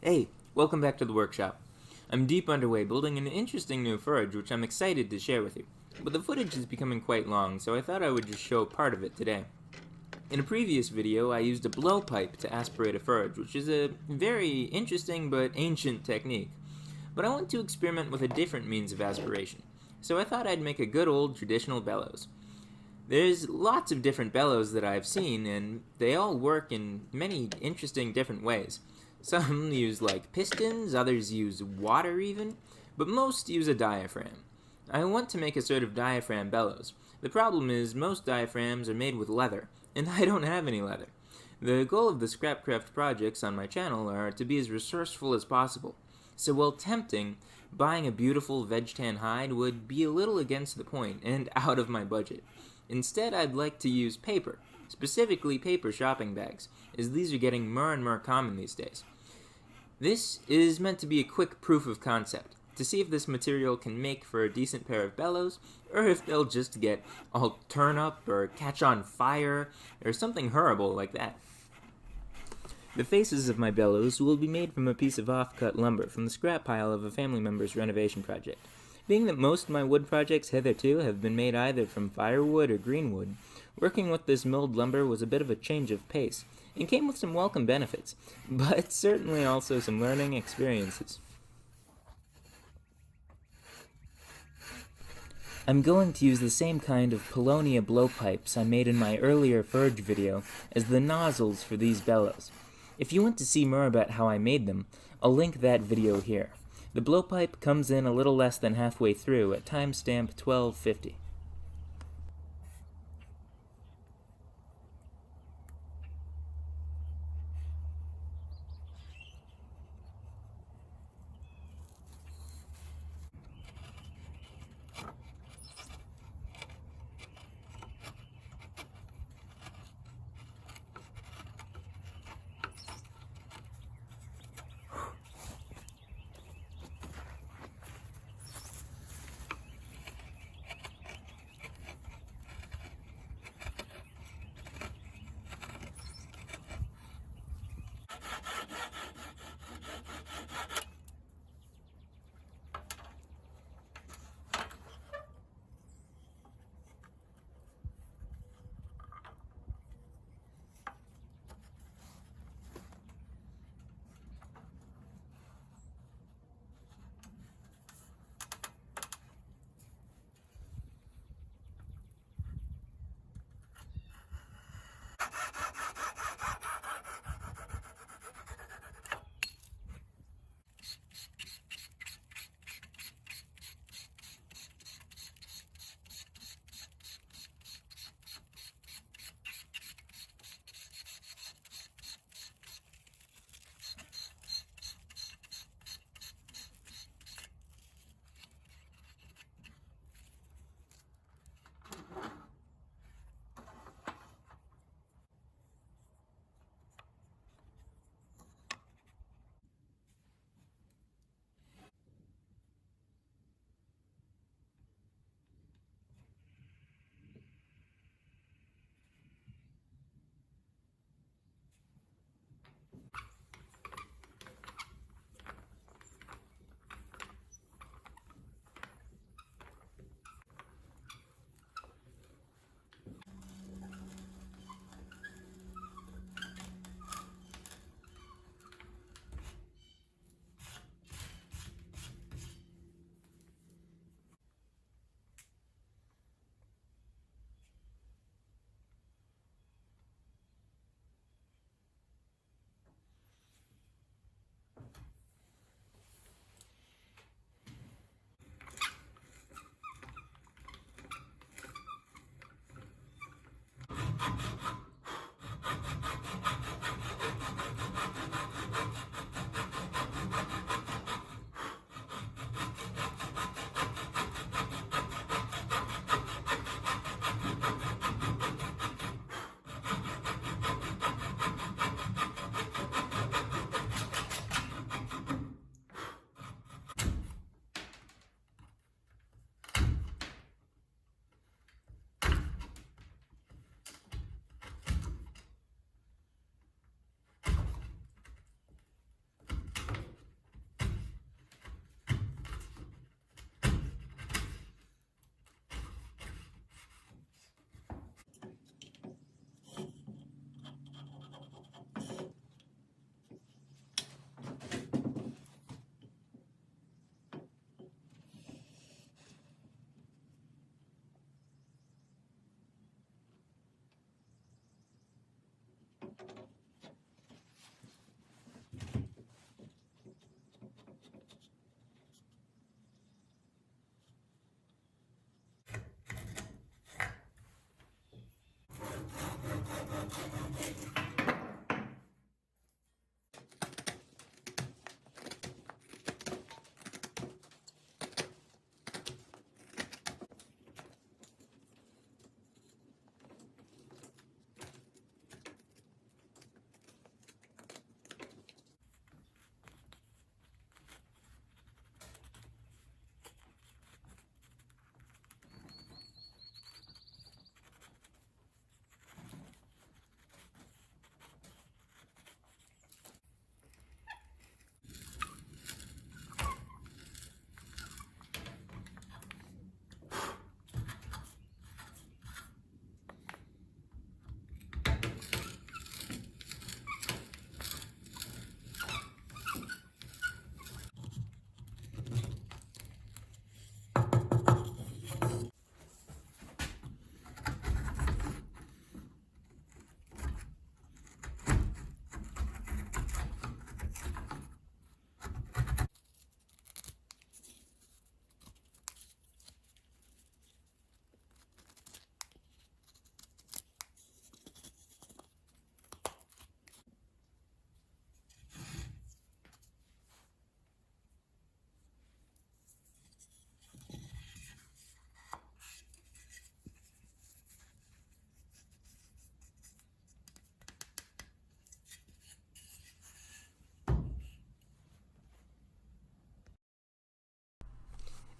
Hey, welcome back to the workshop. I'm deep underway building an interesting new forge which I'm excited to share with you. But the footage is becoming quite long, so I thought I would just show part of it today. In a previous video, I used a blowpipe to aspirate a forge, which is a very interesting but ancient technique. But I want to experiment with a different means of aspiration, so I thought I'd make a good old traditional bellows. There's lots of different bellows that I've seen, and they all work in many interesting different ways. Some use like pistons, others use water even, but most use a diaphragm. I want to make a sort of diaphragm bellows. The problem is most diaphragms are made with leather, and I don't have any leather. The goal of the scrapcraeft projects on my channel are to be as resourceful as possible. So while tempting, buying a beautiful veg tan hide would be a little against the point and out of my budget. Instead, I'd like to use paper, specifically paper shopping bags, as these are getting more and more common these days. This is meant to be a quick proof of concept, to see if this material can make for a decent pair of bellows, or if they'll just get all turn up or catch on fire, or something horrible like that. The faces of my bellows will be made from a piece of off-cut lumber from the scrap pile of a family member's renovation project. Being that most of my wood projects hitherto have been made either from firewood or greenwood, working with this milled lumber was a bit of a change of pace, and came with some welcome benefits, but certainly also some learning experiences. I'm going to use the same kind of Polonia blowpipes I made in my earlier forge video as the nozzles for these bellows. If you want to see more about how I made them, I'll link that video here. The blowpipe comes in a little less than halfway through at timestamp 12:50.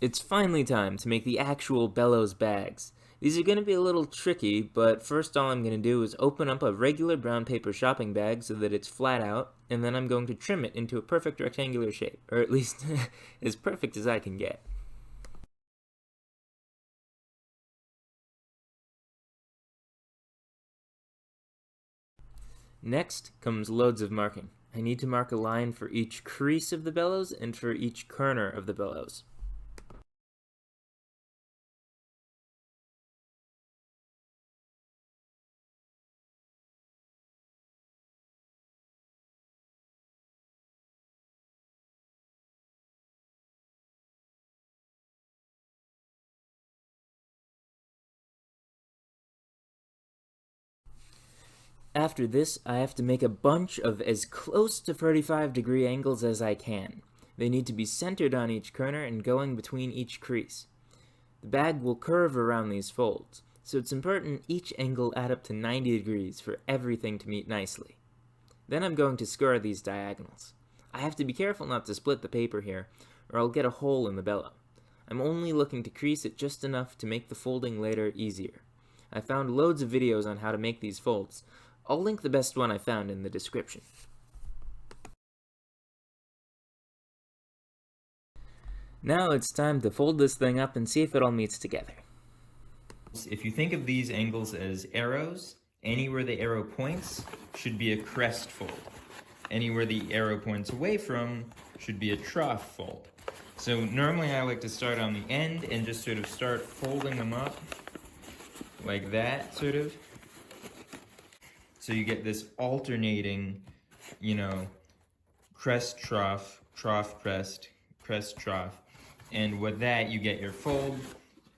It's finally time to make the actual bellows bags. These are going to be a little tricky, but first all I'm going to do is open up a regular brown paper shopping bag so that it's flat out, and then I'm going to trim it into a perfect rectangular shape, or at least as perfect as I can get. Next comes loads of marking. I need to mark a line for each crease of the bellows and for each corner of the bellows. After this, I have to make a bunch of as close to 35-degree angles as I can. They need to be centered on each corner and going between each crease. The bag will curve around these folds, so it's important each angle add up to 90 degrees for everything to meet nicely. Then I'm going to score these diagonals. I have to be careful not to split the paper here, or I'll get a hole in the bellow. I'm only looking to crease it just enough to make the folding later easier. I found loads of videos on how to make these folds. I'll link the best one I found in the description. Now it's time to fold this thing up and see if it all meets together. If you think of these angles as arrows, anywhere the arrow points should be a crest fold. Anywhere the arrow points away from should be a trough fold. So normally I like to start on the end and just sort of start folding them up like that, sort of. So you get this alternating, crest trough, trough crest, crest trough. And with that, you get your fold.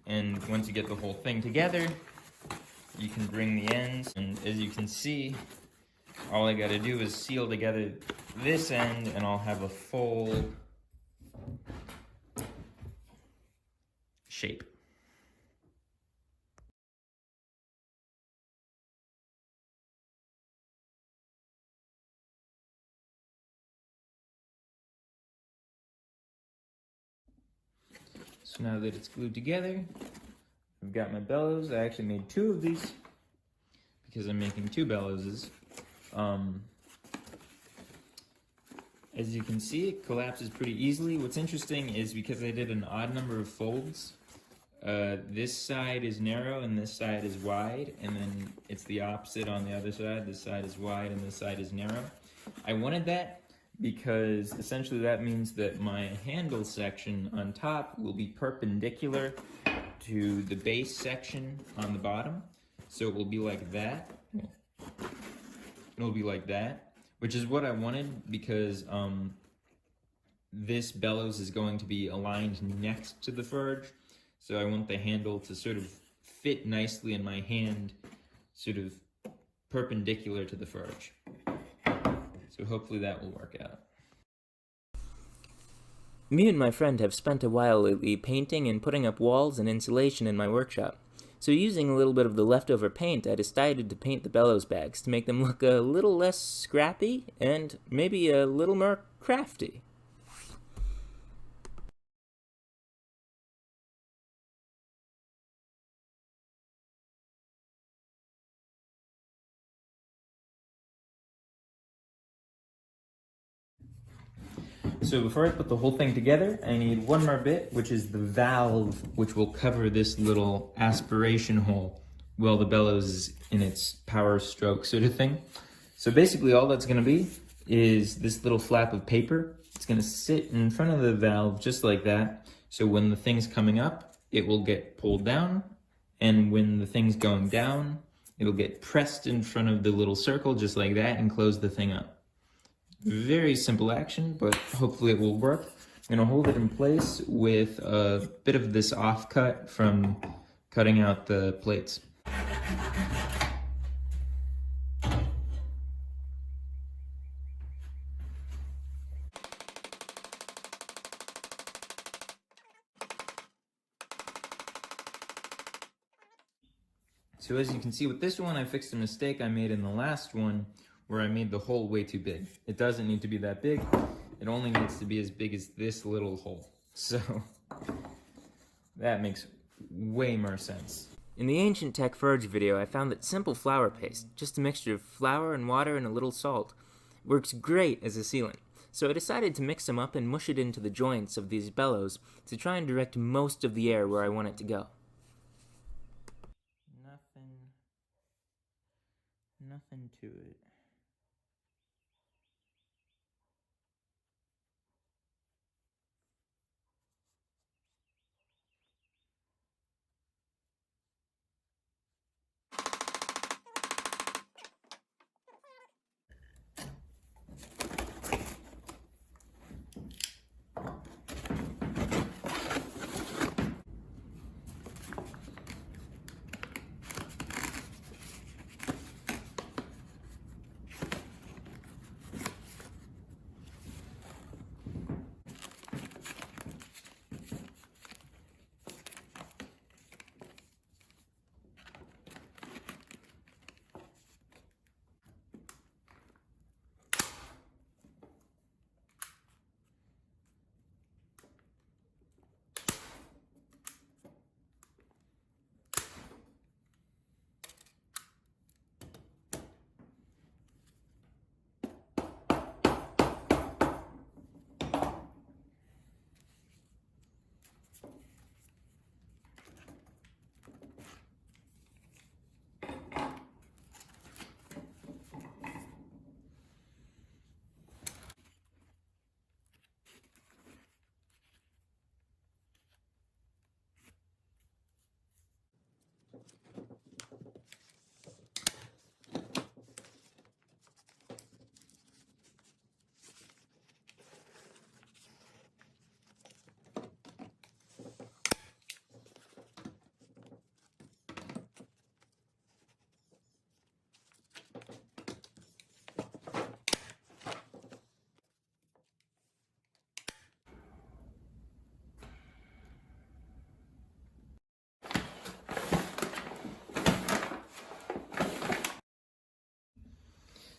And once you get the whole thing together, you can bring the ends. And as you can see, all I gotta do is seal together this end and I'll have a full shape. So now that it's glued together, I've got my bellows. I actually made two of these because I'm making two bellowses. As you can see, it collapses pretty easily. What's interesting is because I did an odd number of folds, this side is narrow and this side is wide, and then it's the opposite on the other side. This side is wide and this side is narrow. I wanted that because essentially that means that my handle section on top will be perpendicular to the base section on the bottom. So it will be like that. It'll be like that, which is what I wanted because this bellows is going to be aligned next to the forge. So I want the handle to sort of fit nicely in my hand, sort of perpendicular to the forge. So hopefully that will work out. Me and my friend have spent a while lately painting and putting up walls and insulation in my workshop. So using a little bit of the leftover paint, I decided to paint the bellows bags to make them look a little less scrappy and maybe a little more crafty. So before I put the whole thing together, I need one more bit, which is the valve, which will cover this little aspiration hole while the bellows is in its power stroke sort of thing. So basically all that's gonna be is this little flap of paper. It's gonna sit in front of the valve just like that. So when the thing's coming up, it will get pulled down. And when the thing's going down, it'll get pressed in front of the little circle just like that and close the thing up. Very simple action, but hopefully it will work. I'm gonna hold it in place with a bit of this offcut from cutting out the plates. So as you can see with this one, I fixed a mistake I made in the last one where I made the hole way too big. It doesn't need to be that big. It only needs to be as big as this little hole. So That makes way more sense. In the ancient tech forge video, I found that simple flour paste, just a mixture of flour and water and a little salt, works great as a sealant. So I decided to mix them up and mush it into the joints of these bellows to try and direct most of the air where I want it to go. Nothing to it.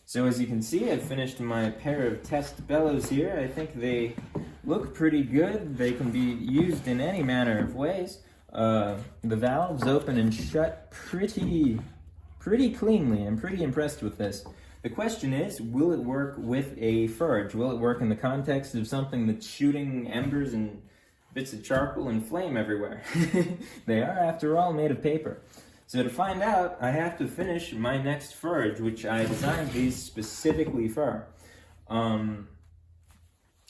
So as you can see, I've finished my pair of test bellows here. I think they look pretty good. They can be used in any manner of ways. The valves open and shut pretty cleanly. I'm pretty impressed with this. The question is, will it work with a forge? Will it work in the context of something that's shooting embers and bits of charcoal and flame everywhere? They are, after all, made of paper. So to find out, I have to finish my next forge, which I designed these specifically for. I'm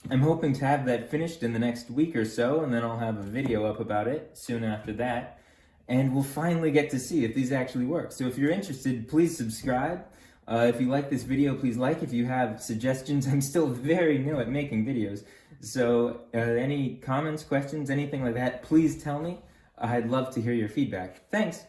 hoping to have that finished in the next week or so, and then I'll have a video up about it soon after that. And we'll finally get to see if these actually work. So if you're interested, please subscribe. If you like this video, please like. If you have suggestions, I'm still very new at making videos. So any comments, questions, anything like that, please tell me. I'd love to hear your feedback. Thanks!